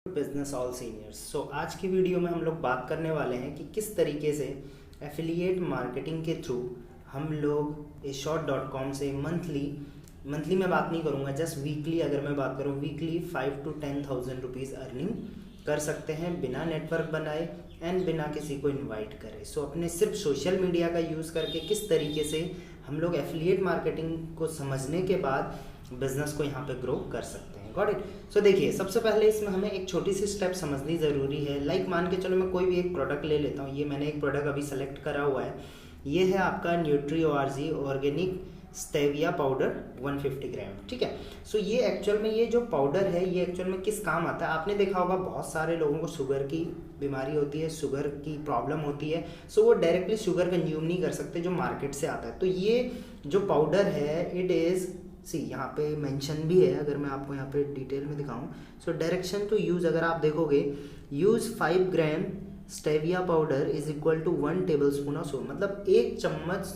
Business all seniors. आज की video में हम लोग बात करने वाले हैं कि किस तरीके से एफिलिएट मार्केटिंग के थ्रू हम लोग ashort.com से मंथली मैं बात नहीं करूँगा, जस्ट वीकली अगर मैं बात करूँ, वीकली 5 to 10,000 रुपीज़ अर्निंग कर सकते हैं बिना नेटवर्क बनाए एंड बिना किसी को इनवाइट करे। अपने सिर्फ सोशल मीडिया का यूज़ करके किस तरीके से हम लोग एफिलिएट मार्केटिंग को समझने के बाद बिजनेस को यहाँ पे ग्रो कर सकते हैं। Got it. देखिए, सबसे पहले इसमें हमें एक छोटी सी स्टेप समझनी ज़रूरी है। लाइक मान के चलो मैं कोई भी एक प्रोडक्ट ले लेता हूँ। ये मैंने एक प्रोडक्ट अभी सेलेक्ट करा हुआ है। ये है आपका न्यूट्री-ORG ऑर्गेनिक स्टेविया पाउडर 150 ग्राम। ठीक है। ये एक्चुअल में ये जो पाउडर है ये एक्चुअल में किस काम आता है, आपने देखा होगा बहुत सारे लोगों को शुगर की बीमारी होती है, शुगर की प्रॉब्लम होती है। वो डायरेक्टली शुगर कंज्यूम नहीं कर सकते जो मार्केट से आता है। तो ये जो पाउडर है इट इज़ यहाँ पे मेंशन भी है, अगर मैं आपको यहाँ पे डिटेल में दिखाऊं। डायरेक्शन टू यूज़ अगर आप देखोगे, use 5 gram stevia powder is equal to 1 table spoon of sugar. मतलब 1 चम्मच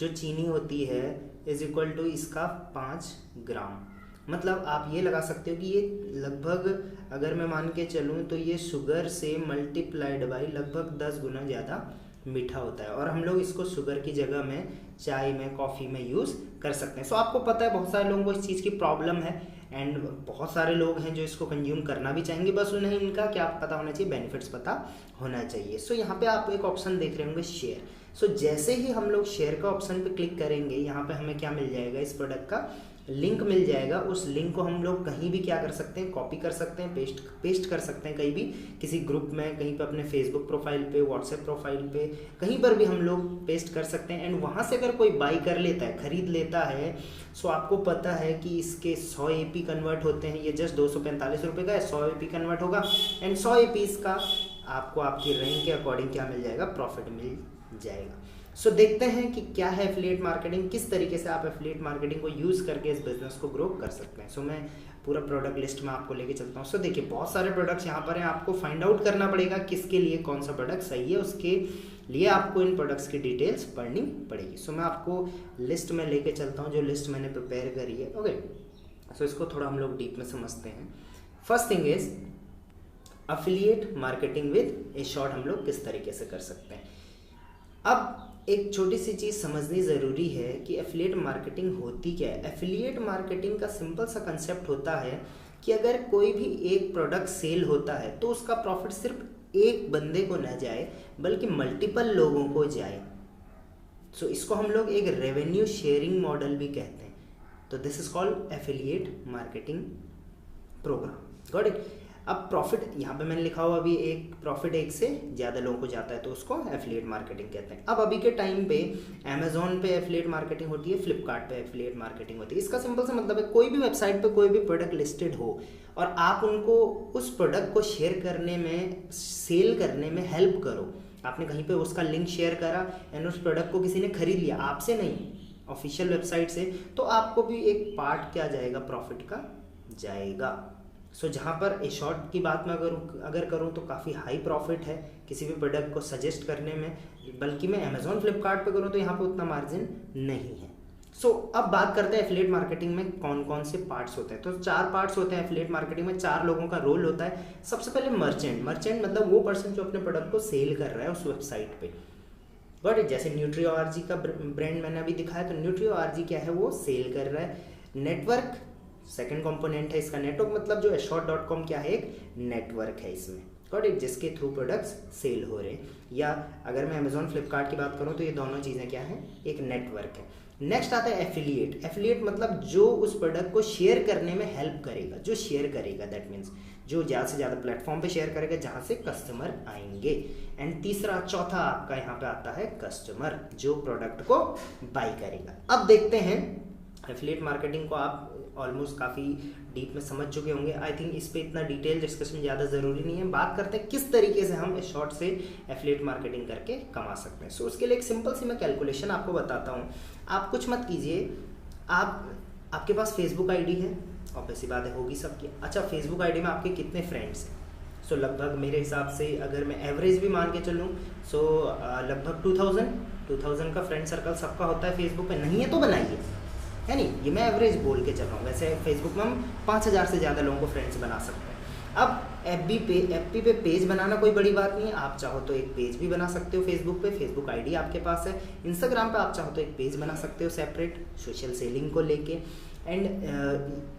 जो चीनी होती है इज इक्वल टू इसका 5 ग्राम। मतलब आप ये लगा सकते हो कि ये लगभग अगर मैं मान के चलूँ तो ये शुगर से मल्टीप्लाइड बाई लगभग 10 गुना ज़्यादा मीठा होता है। और हम लोग इसको शुगर की जगह में चाय में, कॉफ़ी में यूज़ कर सकते हैं। आपको पता है बहुत सारे लोगों को इस चीज़ की प्रॉब्लम है एंड बहुत सारे लोग हैं जो इसको कंज्यूम करना भी चाहेंगे, बस उन्हें इनका क्या पता होना चाहिए, बेनिफिट्स पता होना चाहिए। यहाँ पे आप एक ऑप्शन देख रहे होंगे शेयर। जैसे ही हम लोग शेयर का ऑप्शन पे क्लिक करेंगे, यहाँ पे हमें क्या मिल जाएगा, इस प्रोडक्ट का लिंक मिल जाएगा। उस लिंक को हम लोग कहीं भी क्या कर सकते हैं, कॉपी कर सकते हैं, पेस्ट कर सकते हैं, कहीं भी किसी ग्रुप में, कहीं पे अपने फेसबुक प्रोफाइल पे, व्हाट्सएप प्रोफाइल पे, कहीं पर भी हम लोग पेस्ट कर सकते हैं। एंड वहाँ से अगर कोई बाई कर लेता है, खरीद लेता है, आपको पता है कि इसके 100 AP कन्वर्ट होते हैं। ये जस्ट 245 रुपये का है, 100 AP कन्वर्ट होगा एंड 100 AP का आपको आपकी रैंक के अकॉर्डिंग क्या मिल जाएगा, प्रॉफिट मिल जाएगा। देखते हैं कि क्या है एफिलिएट मार्केटिंग, किस तरीके से आप एफिलिएट मार्केटिंग को यूज़ करके इस बिजनेस को ग्रो कर सकते हैं। मैं पूरा प्रोडक्ट लिस्ट में आपको लेके चलता हूँ। देखिए, बहुत सारे प्रोडक्ट्स यहाँ पर हैं, आपको फाइंड आउट करना पड़ेगा किसके लिए कौन सा प्रोडक्ट सही है, उसके लिए आपको इन प्रोडक्ट्स की डिटेल्स पढ़नी पड़ेगी। मैं आपको लिस्ट में लेके चलता हूँ, जो लिस्ट मैंने प्रिपेयर करी है। ओके। इसको थोड़ा हम लोग डीप में समझते हैं। First thing is affiliate marketing with ashort हम लोग किस तरीके से कर सकते हैं। अब एक छोटी सी चीज़ समझनी ज़रूरी है कि एफिलिएट मार्केटिंग होती क्या है। एफिलिएट मार्केटिंग का सिंपल सा कंसेप्ट होता है कि अगर कोई भी एक प्रोडक्ट सेल होता है तो उसका प्रॉफिट सिर्फ एक बंदे को न जाए बल्कि मल्टीपल लोगों को जाए। इसको हम लोग एक रेवेन्यू शेयरिंग मॉडल भी कहते हैं। This is called affiliate marketing program. Got it. अब प्रॉफिट यहाँ पे मैंने लिखा हुआ, अभी एक प्रॉफिट एक से ज़्यादा लोगों को जाता है तो उसको एफिलिएट मार्केटिंग कहते हैं। अब अभी के टाइम पे अमेजोन पे एफिलिएट मार्केटिंग होती है, फ्लिपकार्ट पे एफिलिएट मार्केटिंग होती है। इसका सिंपल सा मतलब है, कोई भी वेबसाइट पे कोई भी प्रोडक्ट लिस्टेड हो और आप उनको उस प्रोडक्ट को शेयर करने में, सेल करने में हेल्प करो। आपने कहीं पर उसका लिंक शेयर करा एंड उस प्रोडक्ट को किसी ने खरीद लिया, आपसे नहीं, ऑफिशियल वेबसाइट से, तो आपको भी एक पार्ट क्या जाएगा, प्रॉफिट का जाएगा। जहाँ पर ashort की बात मैं अगर करूँ तो काफ़ी हाई प्रॉफिट है किसी भी प्रोडक्ट को सजेस्ट करने में, बल्कि मैं अमेजोन, फ्लिपकार्ट पे करूँ तो यहाँ पे उतना मार्जिन नहीं है। अब बात करते हैं एफिलिएट मार्केटिंग में कौन कौन से पार्ट्स होते हैं। 4 पार्ट्स होते हैं एफिलिएट मार्केटिंग में, 4 लोगों का रोल होता है। सबसे पहले मर्चेंट मतलब वो पर्सन जो अपने प्रोडक्ट को सेल कर रहा है उस वेबसाइट पे। बट जैसे न्यूट्री-ORG का ब्रांड मैंने अभी दिखाया, तो न्यूट्री-ORG क्या है, वो सेल कर रहा है। नेटवर्क सेकंड कंपोनेंट है इसका। नेटवर्क मतलब जो ashort.com क्या है, एक नेटवर्क है इसमें, गॉट इट, जिसके थ्रू प्रोडक्ट्स सेल हो रहे हैं। या अगर मैं अमेजोन, फ्लिपकार्ट की बात करूं तो ये दोनों चीज़ें क्या हैं, एक नेटवर्क है। नेक्स्ट आता है एफिलिएट। एफिलिएट मतलब जो उस प्रोडक्ट को शेयर करने में हेल्प करेगा, जो शेयर करेगा, दैट मीन्स जो ज़्यादा से ज़्यादा प्लेटफॉर्म पे शेयर करेगा जहाँ से कस्टमर आएंगे। एंड चौथा आपका यहाँ पे आता है कस्टमर, जो प्रोडक्ट को बाई करेगा। अब देखते हैं एफिलिएट मार्केटिंग को आप ऑलमोस्ट काफ़ी डीप में समझ चुके होंगे। आई थिंक इस पे इतना डिटेल डिस्कशन ज़्यादा ज़रूरी नहीं है। बात करते हैं किस तरीके से हम ashort से एफिलिएट मार्केटिंग करके कमा सकते हैं। उसके लिए एक सिंपल सी मैं कैलकुलेशन आपको बताता हूँ। आप कुछ मत कीजिए, आपके पास फेसबुक आईडी है, ऑब्वियस सी बात है, होगी सबकी। अच्छा, फेसबुक आईडी में आपके कितने फ्रेंड्स हैं? लगभग मेरे हिसाब से अगर मैं एवरेज भी मान के चलूँ लगभग 2000 का फ्रेंड सर्कल सबका होता है फेसबुक पे। नहीं है तो बनाइए, है नहीं, ये मैं एवरेज बोल के चल रहा हूँ। वैसे फेसबुक में हम 5000 से ज़्यादा लोगों को फ्रेंड्स बना सकते हैं। अब एफबी पे पेज बनाना कोई बड़ी बात नहीं है, आप चाहो तो एक पेज भी बना सकते हो फेसबुक पे, फेसबुक आईडी आपके पास है। इंस्टाग्राम पे आप चाहो तो एक पेज बना सकते हो सेपरेट सोशल सेलिंग को लेके। एंड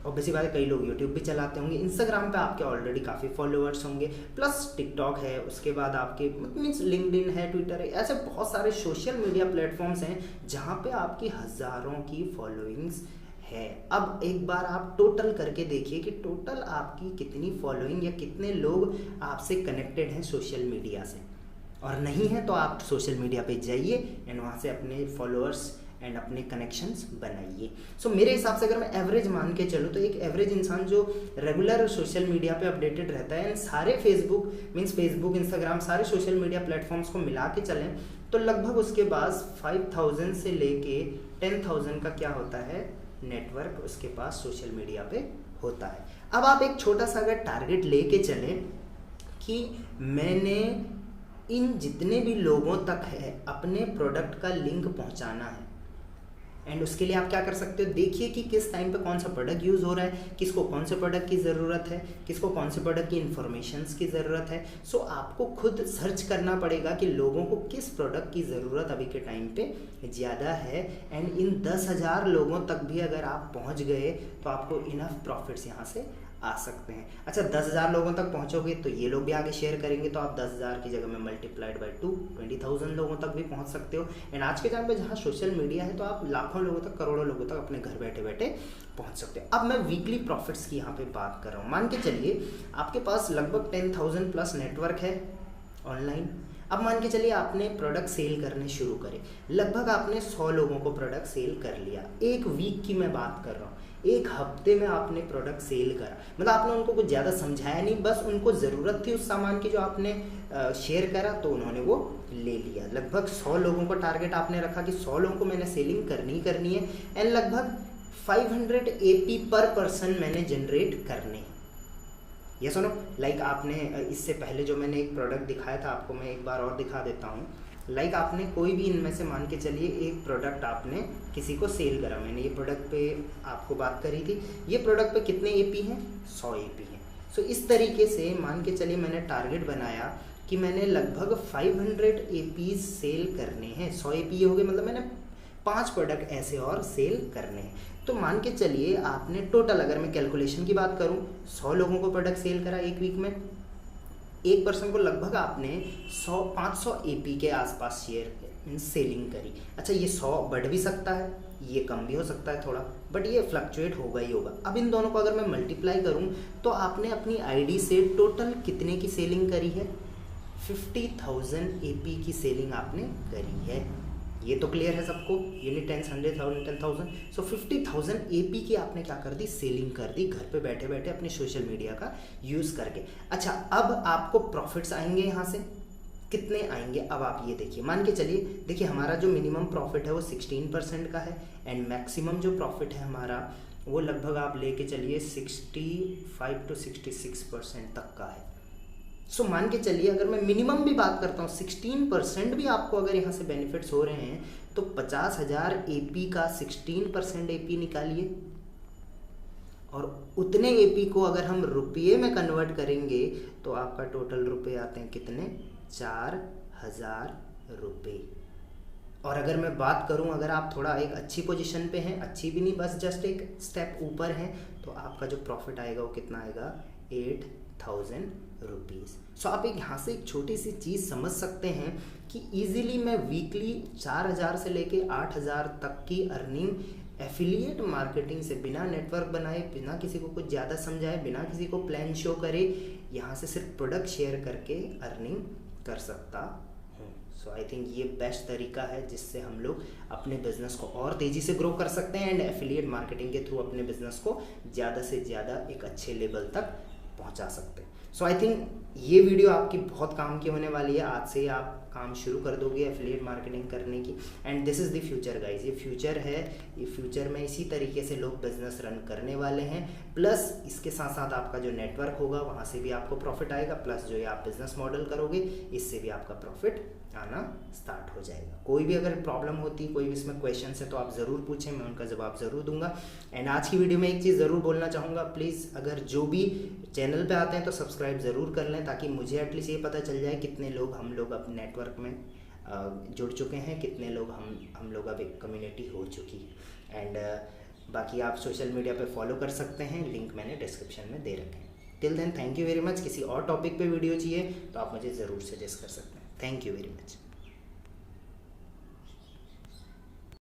ऑब्वियसली बात है, कई लोग यूट्यूब भी चलाते होंगे। इंस्टाग्राम पे आपके ऑलरेडी काफ़ी फॉलोअर्स होंगे, प्लस टिकटॉक है, उसके बाद आपके मीन्स लिंक्डइन है, ट्विटर है, ऐसे बहुत सारे सोशल मीडिया प्लेटफॉर्म्स हैं जहाँ पे आपकी हज़ारों की फॉलोइंग्स है। अब एक बार आप टोटल करके देखिए कि टोटल आपकी कितनी फॉलोइंग या कितने लोग आपसे कनेक्टेड हैं सोशल मीडिया से, और नहीं है तो आप सोशल मीडिया पे जाइए एंड वहाँ से अपने फॉलोअर्स एंड अपने कनेक्शंस बनाइए। सो मेरे हिसाब से अगर मैं एवरेज मान के चलूँ तो एक एवरेज इंसान जो रेगुलर सोशल मीडिया पे अपडेटेड रहता है एंड सारे फेसबुक इंस्टाग्राम सारे सोशल मीडिया प्लेटफॉर्म्स को मिला के चलें तो लगभग उसके पास 5000 से लेके 10,000 का क्या होता है नेटवर्क उसके पास सोशल मीडिया पे होता है। अब आप एक छोटा सा अगर टारगेट लेके चलें कि मैंने इन जितने भी लोगों तक है अपने प्रोडक्ट का लिंक पहुंचाना है, एंड उसके लिए आप क्या कर सकते हो, देखिए कि किस टाइम पे कौन सा प्रोडक्ट यूज़ हो रहा है, किसको कौन से प्रोडक्ट की ज़रूरत है, किसको कौन से प्रोडक्ट की इन्फॉर्मेशंस की ज़रूरत है। सो आपको खुद सर्च करना पड़ेगा कि लोगों को किस प्रोडक्ट की ज़रूरत अभी के टाइम पे ज़्यादा है, एंड इन 10,000 लोगों तक भी अगर आप पहुंच गए तो आपको इनफ प्रॉफिट्स यहाँ से आ सकते हैं। अच्छा, 10,000 लोगों तक पहुंचोगे तो ये लोग भी आगे शेयर करेंगे, तो आप 10,000 की जगह में मल्टीप्लाइड बाय 2 20,000 लोगों तक भी पहुंच सकते हो। एंड आज के टाइम पे जहां सोशल मीडिया है तो आप लाखों लोगों तक, करोड़ों लोगों तक अपने घर बैठे बैठे पहुंच सकते हो। अब मैं वीकली प्रॉफिट्स की यहाँ पे बात कर रहा हूँ। मान के चलिए आपके पास लगभग 10,000 प्लस नेटवर्क है ऑनलाइन। अब मान के चलिए आपने प्रोडक्ट सेल करने शुरू करे, लगभग आपने 100 लोगों को प्रोडक्ट सेल कर लिया। एक वीक की मैं बात कर रहा हूँ, एक हफ्ते में आपने प्रोडक्ट सेल करा, मतलब आपने उनको कुछ ज़्यादा समझाया नहीं, बस उनको ज़रूरत थी उस सामान की जो आपने शेयर करा तो उन्होंने वो ले लिया। लगभग 100 लोगों का टारगेट आपने रखा कि 100 लोगों को मैंने सेलिंग करनी है, एंड लगभग 500 AP पर पर्सन मैंने जनरेट करने हैं। ये सुनो, लाइक आपने इससे पहले जो मैंने एक प्रोडक्ट दिखाया था आपको, मैं एक बार और दिखा देता हूँ। लाइक आपने कोई भी इनमें से मान के चलिए एक प्रोडक्ट आपने किसी को सेल करा, मैंने ये प्रोडक्ट पे आपको बात करी थी, ये प्रोडक्ट पे कितने AP हैं, 100 AP हैं। सो इस तरीके से मान के चलिए मैंने टारगेट बनाया कि मैंने लगभग 500 AP सेल करने हैं। 100 AP हो गए, मतलब मैंने 5 प्रोडक्ट ऐसे और सेल करने हैं। तो मान के चलिए आपने टोटल, अगर मैं कैलकुलेशन की बात करूं, 100 लोगों को प्रोडक्ट सेल करा एक वीक में, एक पर्सन को लगभग आपने 500 AP के आसपास शेयर सेलिंग करी। अच्छा, ये 100 बढ़ भी सकता है, ये कम भी हो सकता है थोड़ा, बट ये फ्लक्चुएट होगा ही होगा। अब इन दोनों को अगर मैं मल्टीप्लाई करूं तो आपने अपनी आईडी से टोटल कितने की सेलिंग करी है, 50,000 AP की सेलिंग आपने करी है। ये तो क्लियर है सबको, यूनिट 10,000 सो 50,000 AP की आपने क्या कर दी, सेलिंग कर दी घर पे बैठे बैठे अपने सोशल मीडिया का यूज़ करके। अच्छा, अब आपको प्रॉफिट्स आएंगे यहाँ से, कितने आएंगे अब आप ये देखिए। मान के चलिए, देखिए हमारा जो मिनिमम प्रॉफिट है वो 16% का है, एंड मैक्सिमम जो प्रॉफिट है हमारा वो लगभग आप लेके चलिए 65 to 66% तक का है। सो मान के चलिए अगर मैं मिनिमम भी बात करता हूँ, 16% भी आपको अगर यहाँ से बेनिफिट्स हो रहे हैं तो 50,000 AP का 16% AP निकालिए, और उतने AP को अगर हम रुपये में कन्वर्ट करेंगे तो आपका टोटल रुपये आते हैं कितने, 4,000 रुपये। और अगर मैं बात करूं, अगर आप थोड़ा एक अच्छी पोजीशन पे हैं, अच्छी भी नहीं बस जस्ट एक स्टेप ऊपर हैं, तो आपका जो प्रॉफिट आएगा वो कितना आएगा, 8,000 रुपीज़। सो आप एक यहाँ से एक छोटी सी चीज़ समझ सकते हैं कि इजीली मैं वीकली 4,000 से लेके 8,000 तक की अर्निंग एफिलिएट मार्केटिंग से, बिना नेटवर्क बनाए, बिना किसी को कुछ ज़्यादा समझाए, बिना किसी को प्लान शो करे, यहाँ से सिर्फ प्रोडक्ट शेयर करके अर्निंग कर सकता हूँ। सो आई थिंक ये बेस्ट तरीका है जिससे हम लोग अपने बिजनेस को और तेज़ी से ग्रो कर सकते हैं, एंड एफिलिएट मार्केटिंग के थ्रू अपने बिजनेस को ज़्यादा से ज़्यादा एक अच्छे लेवल तक पहुँचा सकते हैं। सो आई थिंक ये वीडियो आपकी बहुत काम की होने वाली है। आज से आप काम शुरू कर दोगे एफिलिएट मार्केटिंग करने की। And this is the future guys, ये फ्यूचर है। ये फ्यूचर में इसी तरीके से लोग बिजनेस रन करने वाले हैं। प्लस इसके साथ साथ आपका जो नेटवर्क होगा वहाँ से भी आपको प्रॉफिट आएगा, प्लस जो ये आप बिजनेस मॉडल करोगे इससे भी आपका प्रॉफिट आना स्टार्ट हो जाएगा। कोई भी अगर प्रॉब्लम होती, कोई भी इसमें क्वेश्चन है तो आप ज़रूर पूछें, मैं उनका जवाब ज़रूर दूंगा। एंड आज की वीडियो में एक चीज़ ज़रूर बोलना चाहूँगा, प्लीज़ अगर जो भी चैनल पे आते हैं तो सब्सक्राइब ज़रूर कर लें, ताकि मुझे एटलीस्ट ये पता चल जाए कितने लोग हम लोग अपने नेटवर्क में जुड़ चुके हैं, कितने लोग हम लोग अब एक कम्युनिटी हो चुकी है। एंड बाकी आप सोशल मीडिया पे फॉलो कर सकते हैं, लिंक मैंने डिस्क्रिप्शन में दे रखे हैं। Till then thank you very much. किसी और टॉपिक पे वीडियो चाहिए तो आप मुझे ज़रूर सजेस्ट कर सकते हैं। Thank you very much.